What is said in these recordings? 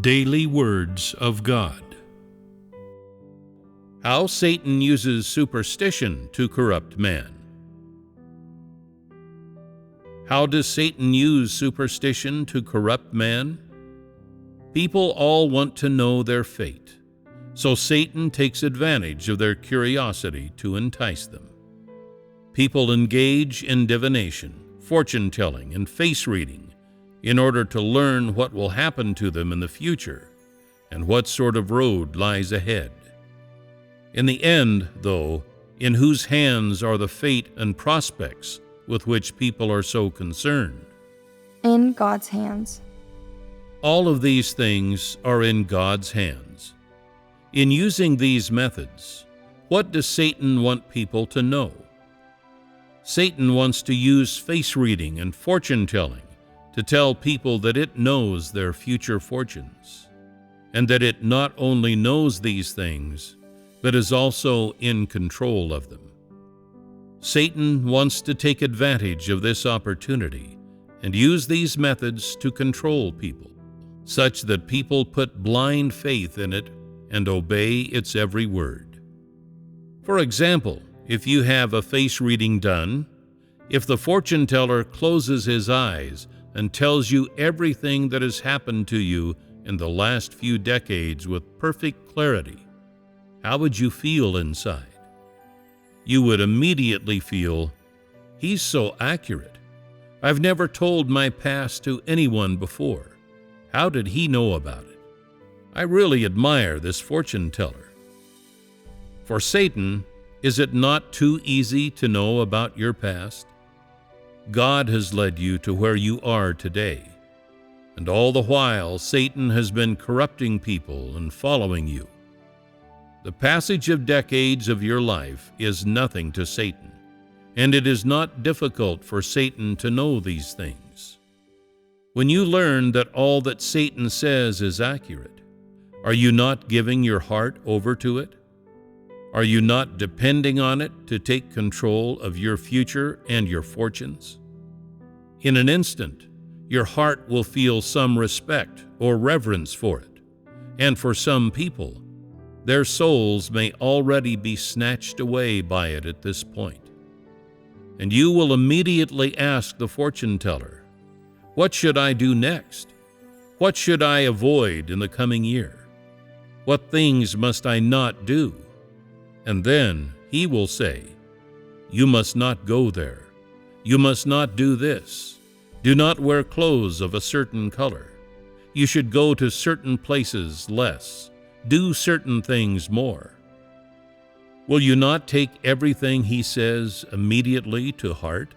Daily Words of God. How Satan uses superstition to corrupt man. How does Satan use superstition to corrupt man? People all want to know their fate, so Satan takes advantage of their curiosity to entice them. People engage in divination, fortune-telling, and face-reading in order to learn what will happen to them in the future and what sort of road lies ahead. In the end, though, in whose hands are the fate and prospects with which people are so concerned? In God's hands. All of these things are in God's hands. In using these methods, what does Satan want people to know? Satan wants to use face reading and fortune-telling to tell people that it knows their future fortunes, and that it not only knows these things, but is also in control of them. Satan wants to take advantage of this opportunity and use these methods to control people, such that people put blind faith in it and obey its every word. For example, if you have a face reading done, if the fortune teller closes his eyes and tells you everything that has happened to you in the last few decades with perfect clarity, how would you feel inside? You would immediately feel, "He's so accurate. I've never told my past to anyone before. How did he know about it? I really admire this fortune teller." For Satan, is it not too easy to know about your past? God has led you to where you are today, and all the while Satan has been corrupting people and following you. The passage of decades of your life is nothing to Satan, and it is not difficult for Satan to know these things. When you learn that all that Satan says is accurate, are you not giving your heart over to it? Are you not depending on it to take control of your future and your fortunes? In an instant, your heart will feel some respect or reverence for it, and for some people, their souls may already be snatched away by it at this point. And you will immediately ask the fortune teller, "What should I do next? What should I avoid in the coming year? What things must I not do?" And then he will say, "You must not go there. You must not do this. Do not wear clothes of a certain color. You should go to certain places less. Do certain things more." Will you not take everything he says immediately to heart?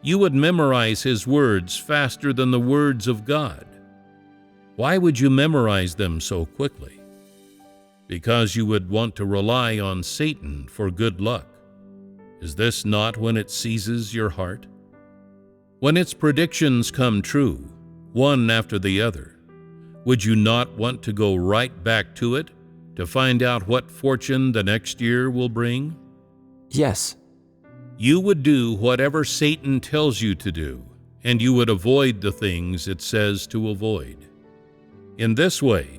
You would memorize his words faster than the words of God. Why would you memorize them so quickly? Because you would want to rely on Satan for good luck. Is this not when it seizes your heart? When its predictions come true, one after the other, would you not want to go right back to it to find out what fortune the next year will bring? Yes. You would do whatever Satan tells you to do, and you would avoid the things it says to avoid. In this way,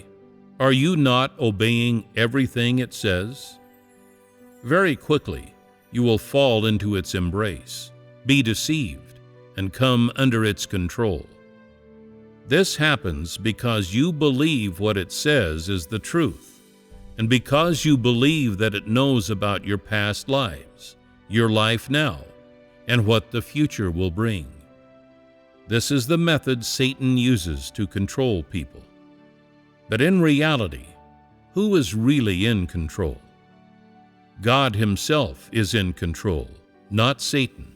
are you not obeying everything it says? Very quickly, you will fall into its embrace, be deceived, and come under its control. This happens because you believe what it says is the truth, and because you believe that it knows about your past lives, your life now, and what the future will bring. This is the method Satan uses to control people. But in reality, who is really in control? God himself is in control, not Satan.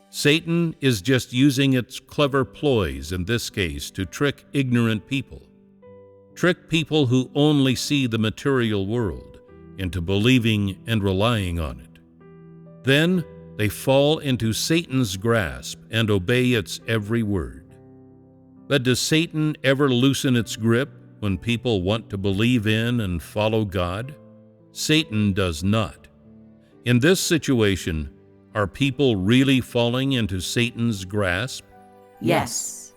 Satan is just using its clever ploys in this case to trick ignorant people who only see the material world into believing and relying on it. Then they fall into Satan's grasp and obey its every word. But does Satan ever loosen its grip when people want to believe in and follow God? Satan does not. In this situation, are people really falling into Satan's grasp? Yes.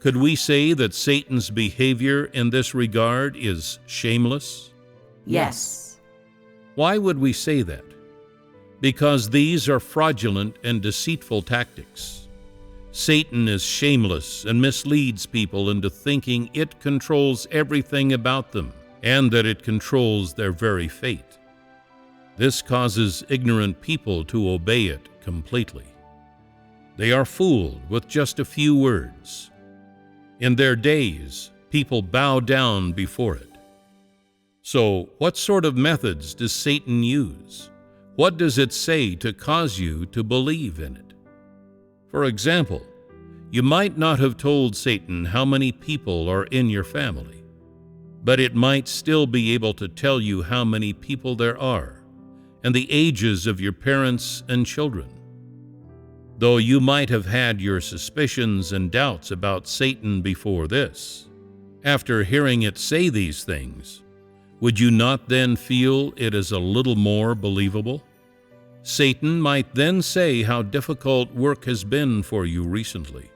Could we say that Satan's behavior in this regard is shameless? Yes. Why would we say that? Because these are fraudulent and deceitful tactics. Satan is shameless and misleads people into thinking it controls everything about them and that it controls their very fate. This causes ignorant people to obey it completely. They are fooled with just a few words. In their days, people bow down before it. So, what sort of methods does Satan use? What does it say to cause you to believe in it? For example, you might not have told Satan how many people are in your family, but it might still be able to tell you how many people there are and the ages of your parents and children. Though you might have had your suspicions and doubts about Satan before this, after hearing it say these things, would you not then feel it is a little more believable? Satan might then say how difficult work has been for you recently,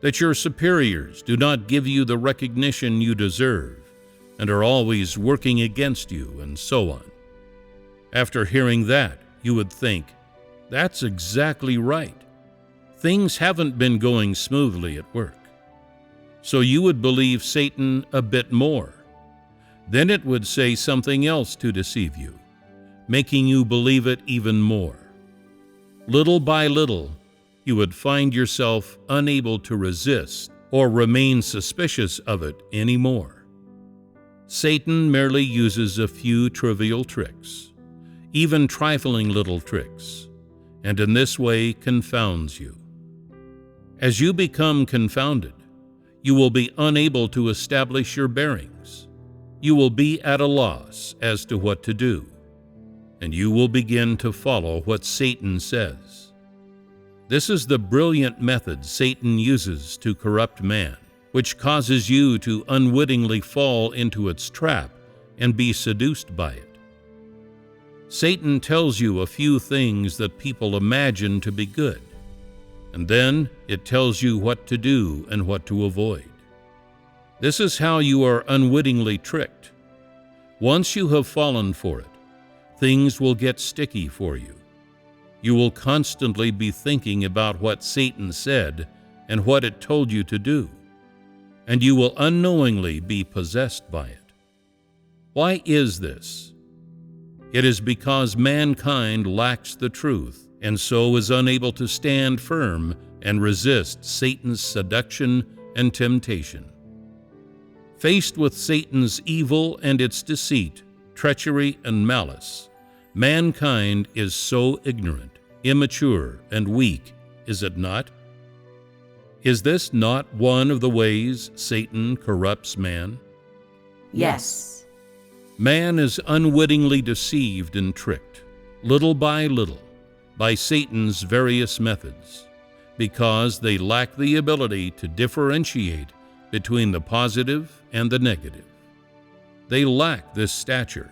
that your superiors do not give you the recognition you deserve and are always working against you, and so on. After hearing that, you would think, that's exactly right. Things haven't been going smoothly at work. So you would believe Satan a bit more. Then it would say something else to deceive you, making you believe it even more. Little by little, you would find yourself unable to resist or remain suspicious of it anymore. Satan merely uses a few trivial tricks, even trifling little tricks, and in this way confounds you. As you become confounded, you will be unable to establish your bearings. You will be at a loss as to what to do, and you will begin to follow what Satan says. This is the brilliant method Satan uses to corrupt man, which causes you to unwittingly fall into its trap and be seduced by it. Satan tells you a few things that people imagine to be good, and then it tells you what to do and what to avoid. This is how you are unwittingly tricked. Once you have fallen for it, things will get sticky for you. You will constantly be thinking about what Satan said and what it told you to do, and you will unknowingly be possessed by it. Why is this? It is because mankind lacks the truth and so is unable to stand firm and resist Satan's seduction and temptation. Faced with Satan's evil and its deceit, treachery, and malice, mankind is so ignorant, immature, and weak, is it not? Is this not one of the ways Satan corrupts man? Yes. Man is unwittingly deceived and tricked, little by little, by Satan's various methods, because they lack the ability to differentiate between the positive and the negative. They lack this stature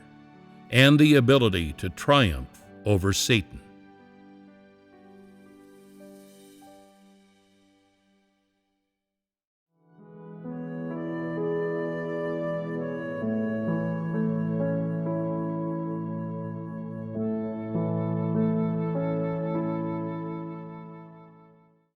and the ability to triumph over Satan.